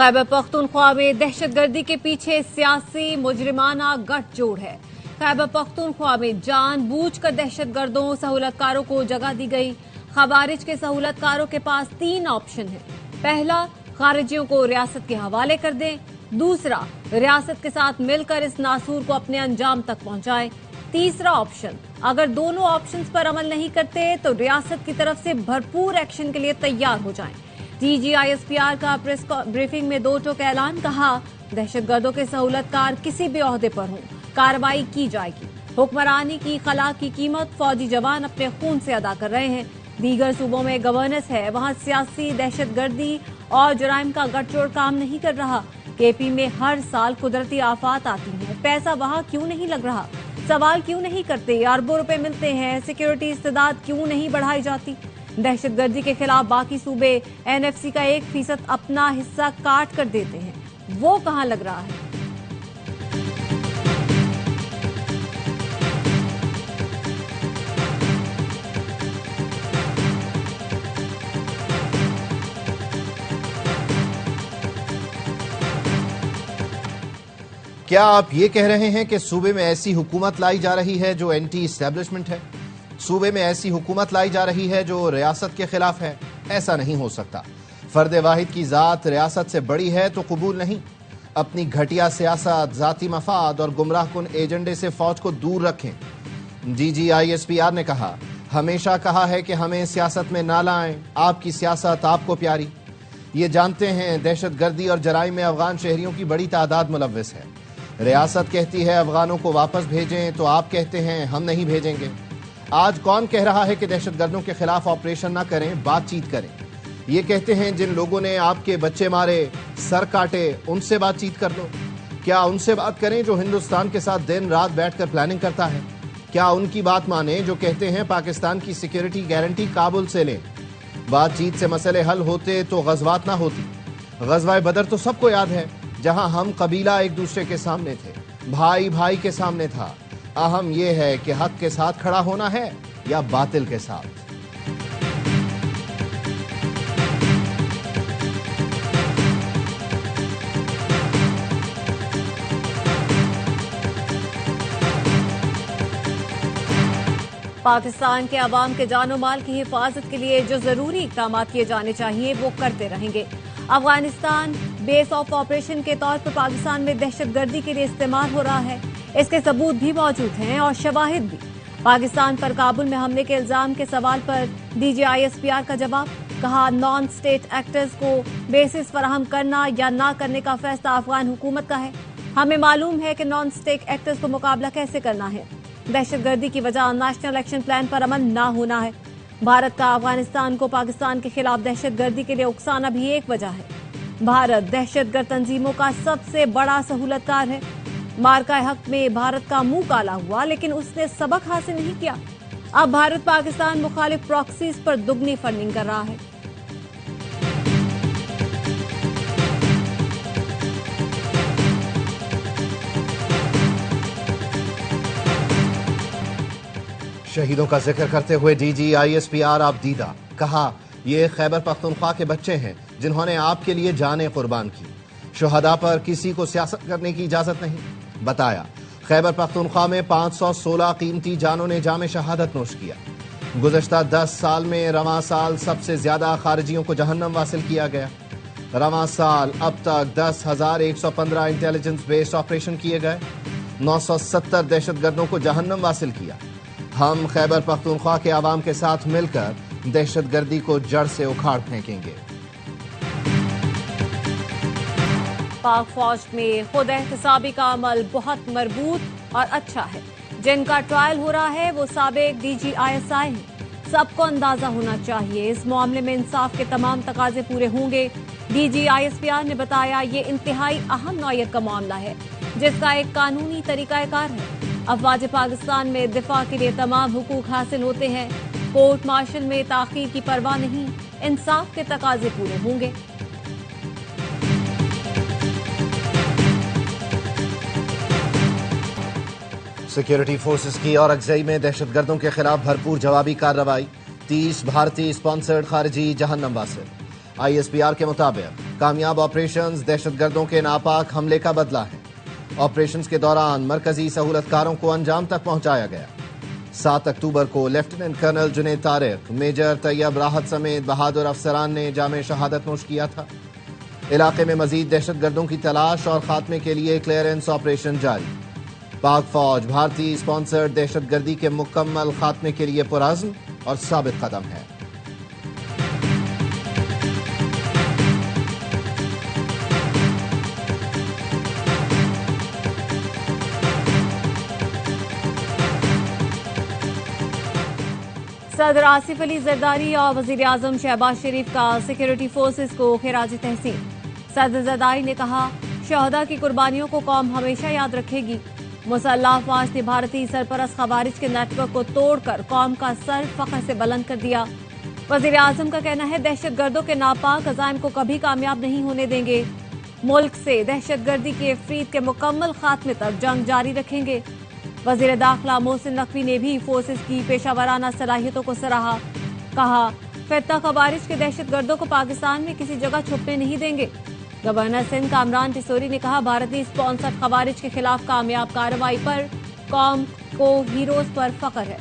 खैबर पख्तूनख्वा में दहशतगर्दी के पीछे सियासी मुजरिमाना गठजोड़ है। खैबर पख्तूनख्वा में जानबूझकर दहशतगर्दों सहूलतकारों को जगह दी गई। खवारिज के सहूलतकारों के पास 3 ऑप्शन है। पहला, खारिजियों को रियासत के हवाले कर दें। दूसरा, रियासत के साथ मिलकर इस नासूर को अपने अंजाम तक पहुंचाएं। तीसरा ऑप्शन, अगर दोनों ऑप्शंस पर अमल नहीं करते तो रियासत की तरफ से भरपूर एक्शन के लिए तैयार हो जाएं। DGISPR का प्रेस ब्रीफिंग में 2 टोक ऐलान, कहा दहशतगर्दों के सहूलतकार किसी भी ओहदे पर हों, कार्रवाई की जाएगी। हुक्मरानी की खला की कीमत फौजी जवान अपने खून से अदा कर रहे हैं। दीगर सूबों में गवर्नेंस है, वहां सियासी दहशतगर्दी और जराइम का गठजोड़ काम नहीं कर रहा। KP में हर साल कुदरती आफात आती हैं, पैसा वहां क्यों नहीं लग रहा? सवाल क्यों नहीं करते? अरबों रुपए मिलते हैं, सिक्योरिटी इस्तेदाद क्यों नहीं बढ़ाई जाती? दहशतगर्दी के खिलाफ बाकी सूबे NFC का 1% अपना हिस्सा काट कर देते हैं, वो कहां लग रहा है? क्या आप ये कह रहे हैं कि सूबे में ऐसी हुकूमत लाई जा रही है जो एंटी एस्टेब्लिशमेंट है? सूबे में ऐसी हुकूमत लाई जा रही है जो रियासत के खिलाफ है? ऐसा नहीं हो सकता। फर्द वाहिद की ज़ात रियासत से बड़ी है तो कबूल नहीं। अपनी घटिया सियासत, ज़ाती मफाद और गुमराह कुन एजेंडे से फौज को दूर रखें। DGISPR ने कहा, हमेशा कहा है कि हमें सियासत में ना लाएं, आपकी सियासत आपको प्यारी। ये जानते हैं दहशत गर्दी और जराइम में अफगान शहरियों की बड़ी तादाद मुलव्वस है। रियासत कहती है अफगानों को वापस भेजें तो आप कहते हैं हम नहीं भेजेंगे। आज कौन कह रहा है कि दहशतगर्दों के खिलाफ ऑपरेशन ना करें, बातचीत करें? ये कहते हैं जिन लोगों ने आपके बच्चे मारे, सर काटे, उनसे बातचीत कर लो। क्या उनसे बात करें जो हिंदुस्तान के साथ दिन रात बैठकर प्लानिंग करता है? क्या उनकी बात माने जो कहते हैं पाकिस्तान की सिक्योरिटी गारंटी काबुल से लें? बातचीत से मसले हल होते तो गजवात ना होती। गजवाए बदर तो सबको याद है, जहां हम कबीला एक दूसरे के सामने थे, भाई भाई के सामने था। अहम यह है कि हक के साथ खड़ा होना है या बातिल के साथ। पाकिस्तान के अवाम के जानो माल की हिफाजत के लिए जो जरूरी इक़दाम किए जाने चाहिए वो करते रहेंगे। अफगानिस्तान बेस ऑफ ऑपरेशन के तौर पर पाकिस्तान में दहशतगर्दी के लिए इस्तेमाल हो रहा है, इसके सबूत भी मौजूद हैं और शवाहिद भी। पाकिस्तान पर काबुल में हमले के इल्जाम के सवाल पर DGISPR का जवाब, कहा नॉन स्टेट एक्टर्स को बेसिस फराहम करना या ना करने का फैसला अफगान हुकूमत का है। हमें मालूम है कि नॉन स्टेट एक्टर्स को मुकाबला कैसे करना है। दहशतगर्दी की वजह नेशनल एक्शन प्लान पर अमल ना होना है। भारत का अफगानिस्तान को पाकिस्तान के खिलाफ दहशतगर्दी के लिए उकसाना भी एक वजह है। भारत दहशतगर्द तंजीमों का सबसे बड़ा सहूलतकार है। मार्का हक में भारत का मुंह काला हुआ, लेकिन उसने सबक हासिल नहीं किया। अब भारत पाकिस्तान मुखालिफ प्रॉक्सीज पर दुगनी फंडिंग कर रहा है। शहीदों का जिक्र करते हुए DGISPR आपदीदा, कहा ये खैबर पख्तूनख्वा के बच्चे हैं जिन्होंने आपके लिए जानें कुर्बान की। शुहदा पर किसी को सियासत करने की इजाजत नहीं। बताया खैबर पख्तूनख्वा में 516 कीमती जानों ने जाम शहादत नोश किया। गुज़श्ता 10 साल में रवां साल सबसे ज्यादा खारिजियों को जहन्नम वासिल किया गया। रवां साल अब तक 10,115 इंटेलिजेंस बेस्ड ऑपरेशन किए गए। 970 दहशतगर्दों को जहन्नम वासिल किया। हम खैबर पख्तूनख्वा के आवाम के साथ मिलकर दहशतगर्दी को जड़ से उखाड़ फेंकेंगे। पाक फौज में खुद एहतसाबी का अमल बहुत मजबूत और अच्छा है। जिनका ट्रायल हो रहा है वो साबिक DGISI हैं। सबको अंदाजा होना चाहिए इस मामले में इंसाफ के तमाम तकाजे पूरे होंगे। DGISPR ने बताया ये इंतहाई अहम नौयत का मामला है जिसका एक कानूनी तरीकाकार है। अफवाज पाकिस्तान में दिफा के लिए तमाम हुकूक हासिल होते हैं। कोर्ट मार्शल में ताखीर की परवाह नहीं, इंसाफ के तकाजे पूरे होंगे। सिक्योरिटी फोर्सेस की और अगजई में दहशतगर्दों के खिलाफ भरपूर जवाबी कार्रवाई। 30 भारतीय स्पॉन्सर्ड खारिजी जहन्नम वासिल। ISPR के मुताबिक کامیاب آپریشنز دہشت گردوں کے ناپاک حملے کا بدلہ ہے۔ آپریشنز کے دوران مرکزی سہولت کاروں کو انجام تک پہنچایا گیا۔ 7 اکتوبر کو lieutenant colonel Junaid Tariq, major Tayyab Rahat سمیت بہادر افسران نے جام شہادت نوش کیا تھا۔ علاقے میں مزید دہشت گردوں کی تلاش اور خاتمے کے لیے کلیئرنس آپریشن جاری۔ پاک فوج بھارتی اسپانسرڈ دہشت گردی کے مکمل خاتمے کے لیے پرعزم اور ثابت قدم ہے۔ صدر آصف علی زرداری اور وزیر اعظم شہباز شریف کا سیکورٹی فورسز کو خراج تحسین۔ صدر زرداری نے کہا، شہداء کی قربانیوں کو قوم ہمیشہ یاد رکھے گی۔ مسلح افواج نے بھارتی سرپرست خوارج کے نیٹ ورک کو توڑ کر قوم کا سر فخر سے بلند کر دیا۔ وزیر اعظم کا کہنا ہے، دہشت گردوں کے ناپاک عزائم کو کبھی کامیاب نہیں ہونے دیں گے۔ ملک سے دہشت گردی کے افریط کے مکمل خاتمے تک جنگ جاری رکھیں گے۔ وزیر داخلہ محسن نقوی نے بھی فورسز کی پیشہ ورانہ صلاحیتوں کو سراہا۔ کہا، فتنہ خوارج کے دہشت گردوں کو پاکستان میں کسی جگہ چھپنے نہیں دیں گے۔ گورنر سندھ کامران ٹیسوری نے کہا، بھارتی اسپانسرڈ خوارج کے خلاف کامیاب کارروائی پر قوم کو ہیروز پر فخر ہے۔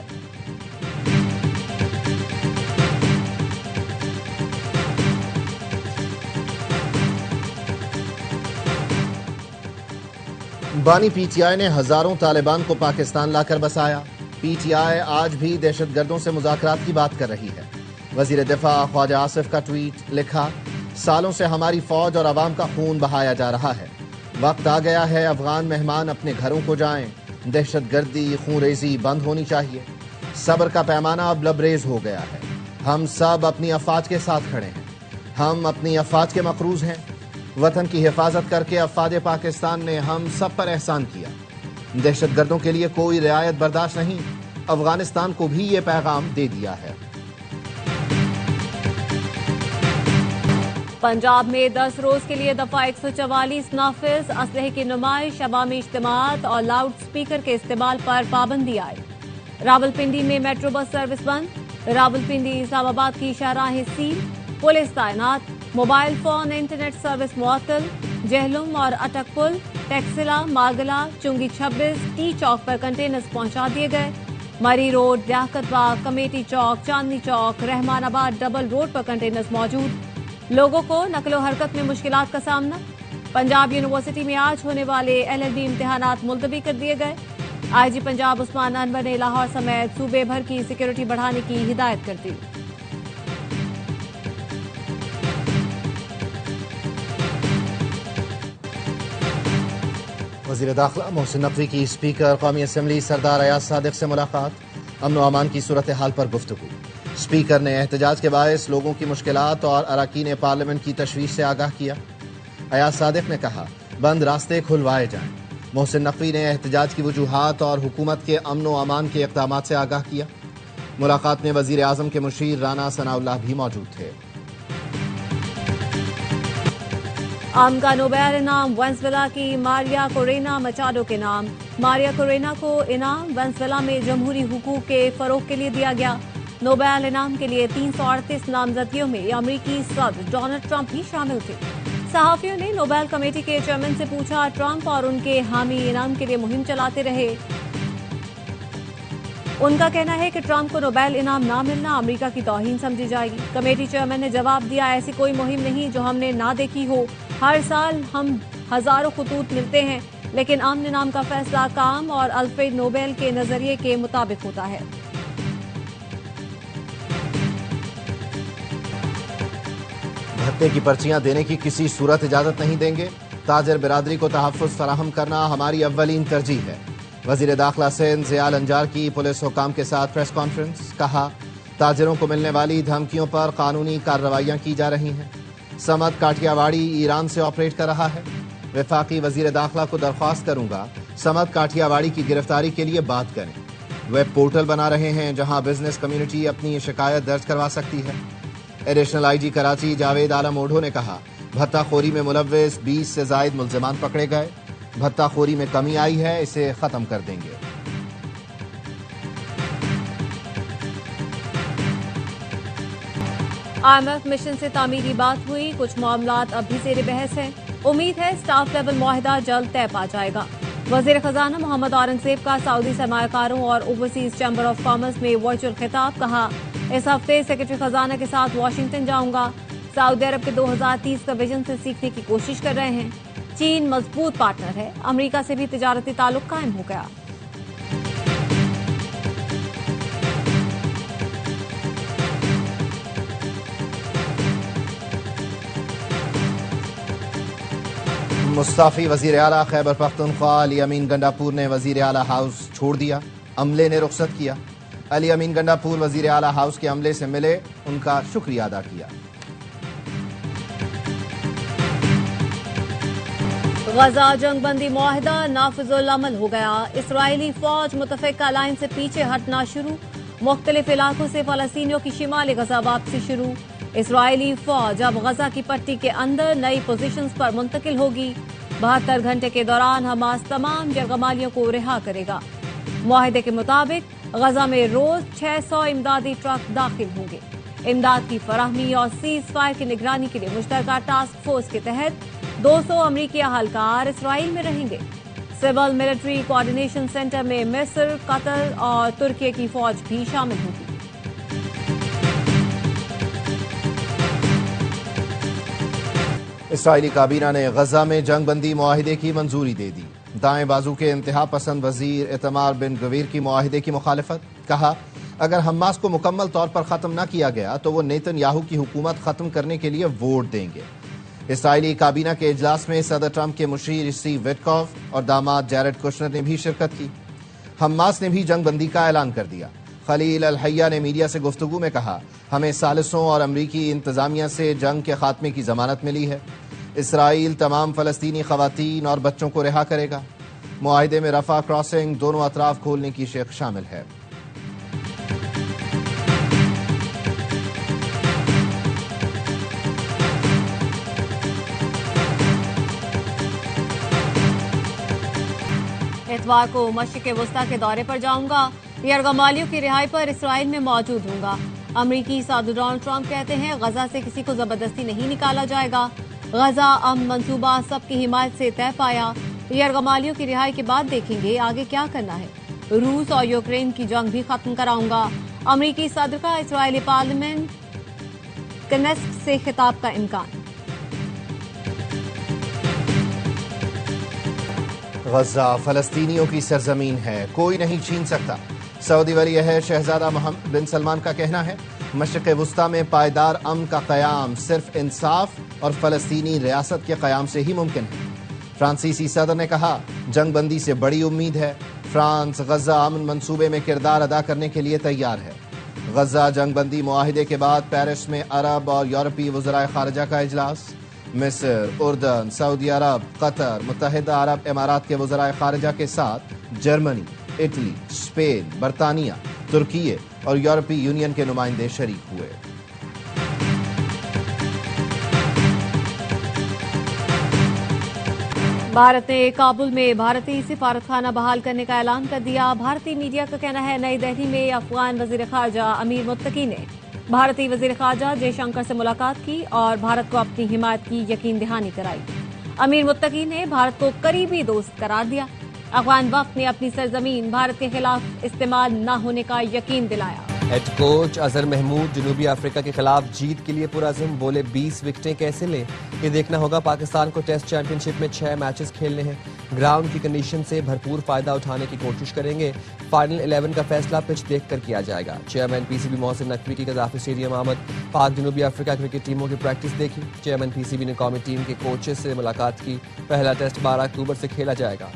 بانی پی ٹی آئی نے ہزاروں طالبان کو پاکستان لا کر بسایا۔ پی ٹی آئی آج بھی دہشت گردوں سے مذاکرات کی بات کر رہی ہے۔ وزیر دفاع خواجہ آصف کا ٹویٹ، لکھا، سالوں سے ہماری فوج اور عوام کا خون بہایا جا رہا ہے۔ وقت آ گیا ہے افغان مہمان اپنے گھروں کو جائیں۔ دہشت گردی، خون ریزی بند ہونی چاہیے۔ صبر کا پیمانہ اب لبریز ہو گیا ہے۔ ہم سب اپنی افواج کے ساتھ کھڑے ہیں۔ ہم اپنی افواج کے مقروض ہیں۔ وطن کی حفاظت کر کے افواج پاکستان نے ہم سب پر احسان کیا۔ دہشت گردوں کے لیے کوئی رعایت برداشت نہیں۔ افغانستان کو بھی یہ پیغام دے دیا ہے۔ پنجاب میں 10 روز کے لیے دفعہ 144 نافذ، اسلحے کی نمائش، عوامی اجتماعات اور لاؤڈ سپیکر کے استعمال پر پابندی عائد۔ راولپنڈی میں میٹرو بس سروس بند، راولپنڈی اسلام آباد کی شاہراہیں سیل، پولیس تعینات، موبائل فون انٹرنیٹ سروس معطل۔ جہلم اور اٹک پل، ٹیکسلا، ماگلا، چنگی 26، ٹی چوک پر کنٹینرز پہنچا دیے گئے۔ مری روڈ، لیاقت باغ، کمیٹی چوک، چاندنی چوک، رحمان آباد ڈبل روڈ پر کنٹینرز موجود۔ لوگوں کو نقل و حرکت میں مشکلات کا سامنا۔ پنجاب یونیورسٹی میں آج ہونے والے LLB امتحانات ملتوی کر دیے گئے۔ IG پنجاب عثمان انور نے لاہور سمیت صوبے بھر کی سیکورٹی بڑھانے کی ہدایت کر دی۔ وزیر داخلہ محسن نقوی کی اسپیکر قومی اسمبلی سردار ایاز صادق سے ملاقات، امن و امان کی صورتحال پر گفتگو۔ اسپیکر نے احتجاج کے باعث لوگوں کی مشکلات اور اراکین پارلیمنٹ کی تشویش سے آگاہ کیا۔ ایاز صادق نے کہا، بند راستے کھلوائے جائیں۔ محسن نقوی نے احتجاج کی وجوہات اور حکومت کے امن و امان کے اقدامات سے آگاہ کیا۔ ملاقات میں وزیر اعظم کے مشیر رانا ثناء اللہ بھی موجود تھے۔ امن کا نوبیل انعام وینزویلا کی ماریا کورینا مچاڈو کے نام۔ ماریا کورینا کو انعام وینزویلا میں جمہوری حقوق کے فروغ کے لیے دیا گیا۔ نوبیل انعام کے لیے 338 نامزدگیوں میں امریکی صدر ڈونلڈ ٹرمپ بھی شامل تھے۔ صحافیوں نے نوبیل کمیٹی کے چیئرمین سے پوچھا، ٹرمپ اور ان کے حامی انعام کے لیے مہم چلاتے رہے۔ ان کا کہنا ہے کہ ٹرمپ کو نوبیل انعام نہ ملنا امریکہ کی توہین سمجھی جائے گی۔ کمیٹی چیئرمین نے جواب دیا، ایسی کوئی مہم نہیں جو ہم نے نہ دیکھی ہو۔ ہر سال ہم ہزاروں خطوط ملتے ہیں، لیکن امن انعام کا فیصلہ کام اور الفریڈ نوبیل کے نظریے کے مطابق ہوتا ہے۔ بھتے کی پرچیاں دینے کی کسی صورت اجازت نہیں دیں گے۔ تاجر برادری کو تحفظ فراہم کرنا ہماری اولین ترجیح ہے۔ وزیر داخلہ سندھ ضیاء الانجار کی پولیس حکام کے ساتھ پریس کانفرنس، کہا، تاجروں کو ملنے والی دھمکیوں پر قانونی کارروائیاں کی جا رہی ہیں۔ سمت کاٹیا واڑی ایران سے آپریٹ کر رہا ہے۔ وفاقی وزیر داخلہ کو درخواست کروں گا، سمت کاٹیا واڑی کی گرفتاری کے لیے بات کریں۔ ویب پورٹل بنا رہے ہیں جہاں بزنس کمیونٹی اپنی شکایت درج کروا سکتی ہے۔ ایڈیشنل IG کراچی جاوید عالم اوڈھو نے کہا، بھتہ خوری میں ملوث 20 سے زائد ملزمان پکڑے گئے۔ بھتہ خوری میں کمی آئی ہے، اسے ختم کر دیں گے۔ IMF मिशन से तामीरी बात हुई, कुछ मामलात अब भी ज़ेर बहस हैं। उम्मीद है स्टाफ लेवल मुआहिदा जल्द तय पा जाएगा। वज़ीर खजाना मोहम्मद औरंगजेब का सऊदी सरमायाकारों और ओवरसीज चैम्बर ऑफ कॉमर्स में वर्चुअल खिताब। कहा, इस हफ्ते सेक्रेटरी खजाना के साथ वाशिंगटन जाऊंगा। सऊदी अरब के 2030 का विजन से सीखने की कोशिश कर रहे हैं। चीन मजबूत पार्टनर है, अमेरिका से भी तिजारती ताल्लुक कायम हो गया। मुस्ताफी वजीर आला खैबर पख्तूनख्वा अली अमीन गंडापुर ने वजीर आला हाउस छोड़ दिया, अमले ने रुखसत किया। अली अमीन गंडापुर वजीर आला हाउस के अमले से मिले, उनका शुक्रिया अदा किया। गजा जंग बंदी मुआहिदा नाफिजुल अमल हो गया। इसराइली फौज मुतफिका लाइन से पीछे हटना शुरू। मुख्तलिफ इलाकों से फलस्तीनियों की शिमाली गजा वापसी शुरू। इसराइली फौज अब गजा की पट्टी के अंदर नई पोजीशंस पर मुंतकिल होगी। 72 घंटे के दौरान हमास तमाम जरगमालियों को रिहा करेगा। मुआहिदे के मुताबिक गजा में रोज 600 इमदादी ट्रक दाखिल होंगे। इमदाद की फराहमी और सीज फायर की निगरानी के लिए मुश्तरका टास्क फोर्स के तहत 200 अमरीकी अहलकार इसराइल में रहेंगे। सिविल मिलिट्री कोऑर्डिनेशन सेंटर में मिस्र, कतर और तुर्की की फौज भी शामिल होगी। इसराइली काबीना ने गजा में जंग बंदी मुआहिदे की मंजूरी दे दी। दाएं बाजू के इंतहा पसंद वजीर इतमार बिन गवीर की मुआहिदे की मुखालफत। कहा, अगर हमास को मुकम्मल तौर पर ख़त्म न किया गया तो वो नेतन्याहू की हुकूमत ख़त्म करने के लिए वोट देंगे। इसराइली काबीना के इजलास में सदर ट्रंप के मुशीर स्टीव विटकॉफ और दामाद जैरेड कुशनर ने भी शिरकत की। हमास ने भी जंग बंदी का ऐलान कर दिया। खलील अल हैया ने मीडिया से गुफ्तगू में कहा, हमें सालिसों और अमरीकी इंतजामिया से जंग के खात्मे की जमानत मिली है। इसराइल तमाम फलस्तीनी खवातीन और बच्चों को रिहा करेगा। मुआहिदे में रफा क्रॉसिंग दोनों अतराफ खोलने की शेख शामिल है। इतवार को मशरिक़ वस्ता के दौरे पर जाऊंगा। यरगमालियों की रिहाई पर इसराइल में मौजूद होऊंगा। अमरीकी सदर डोनाल्ड ट्रंप कहते हैं, गजा से किसी को जबरदस्ती नहीं निकाला जाएगा। गजा अमन मंसूबा सबकी हिमायत से तय पाया। यरगमालियों की रिहाई के बाद देखेंगे आगे क्या करना है। रूस और यूक्रेन की जंग भी खत्म कराऊंगा। अमरीकी सदर का इसराइली पार्लियामेंट कनेस्ट से खिताब का इम्कान। गजा फलस्तीनियों की सरजमीन है, कोई नहीं छीन सकता। सऊदी वली अहद शहजादा मोहम्मद बिन सलमान का कहना है, मशरिक़ वस्ता में पायदार अमन का क़याम सिर्फ इंसाफ और फलस्तीनी रियासत के क़याम से ही मुमकिन है। फ्रांसीसी सदर ने कहा, जंग बंदी से बड़ी उम्मीद है। फ्रांस गजा अमन मंसूबे में किरदार अदा करने के लिए तैयार है। गजा जंग बंदी मुआहिदे के बाद पेरिस में अरब और यूरोपीय वज़राए ख़ारिजा का इजलास। मिस्र, उर्दन, सऊदी अरब, कतर, मुत्तहिदा अरब इमारात के वज़राए ख़ारिजा के साथ जर्मनी, इटली, स्पेन, बरतानिया, तुर्की और यूरोपीय यूनियन के नुमाइंदे शरीक हुए। भारत ने काबुल में भारतीय सिफारतखाना बहाल करने का ऐलान कर दिया। भारतीय मीडिया का कहना है, नई दिल्ली में अफगान वजीर खारजा अमीर मुत्तकी ने भारतीय वजीर खारजा जयशंकर से मुलाकात की और भारत को अपनी हिमायत की यकीन दहानी कराई। अमीर मुत्तकी ने भारत को करीबी दोस्त करार दिया। अफगान वफ्द ने अपनी सरजमीन भारत के खिलाफ इस्तेमाल न होने का यकीन दिलाया। हेड कोच अजहर महमूद जनूबी अफ्रीका के खिलाफ जीत के लिए पुरअज़्म, बोले 20 विकेटें कैसे लें, ये देखना होगा। पाकिस्तान को टेस्ट चैंपियनशिप में 6 मैचेस खेलने हैं। ग्राउंड की कंडीशन से भरपूर फायदा उठाने की कोशिश करेंगे। फाइनल 11 का फैसला पिच देख कर किया जाएगा। चेयरमैन पीसीबी मोहसिन नकवी की कज़ाफ़ी स्टेडियम आमद। पाक जनूबी अफ्रीका क्रिकेट टीमों की प्रैक्टिस देखी। चेयरमैन पीसीबी ने कौमी टीम के कोचेस से मुलाकात की। पहला टेस्ट 12 अक्टूबर से खेला जाएगा।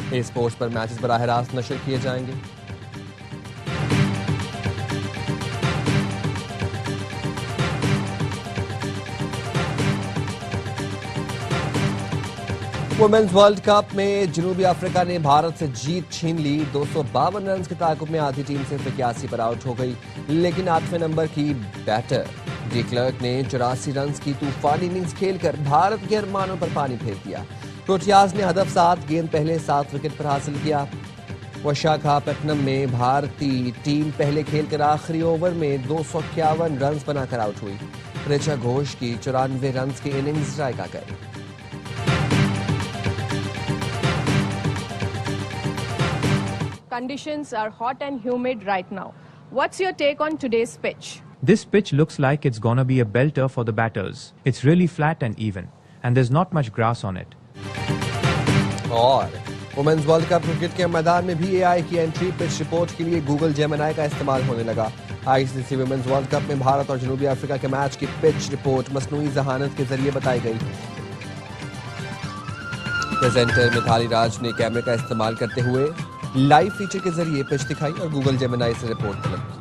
ए स्पोर्ट्स पर मैचेस बराह रास्त नशर किए जाएंगे। वुमेन्स वर्ल्ड कप में जनूबी अफ्रीका ने भारत से जीत छीन ली। 252 रन के ताकुब में आधी टीम सिर्फ 81 पर आउट हो गई, लेकिन 8वें नंबर की बैटर डी क्लर्क ने 84 रन की तूफानी इनिंग्स खेलकर भारत के अरमानों पर पानी फेर दिया। प्रोटियाज ने हदफ 7 गेंद पहले 7 विकेट पर हासिल किया। وشاکھاپٹنم میں بھارتی ٹیم پہلے کھیل کر آخری اوور میں 251 رنز بنا کر آؤٹ ہوئی. رچا گھوش کی 94 رنز کی اننگز ڈرائی گئی. Conditions are hot and humid right now. What's your take on today's pitch? This pitch looks like it's gonna be a belter for the batters. It's really flat and even, and there's not much grass on it. اور women's world cup cricket کے میدان میں بھی اے آئی کی entry pitch report کے لیے Google جیمنائی کا استعمال ہونے لگا. آئی سی سی وومنز ورلڈ کپ میں بھارت اور جنوبی افریقہ کے میچ کی پچ رپورٹ مصنوعی ذہانت کے ذریعے بتائی گئی. پریزنٹر متھالی راج نے کیمرے کا استعمال کرتے ہوئے لائیو فیچر کے ذریعے پچ دکھائی اور گوگل جیمنائی سے رپورٹ طلب کی.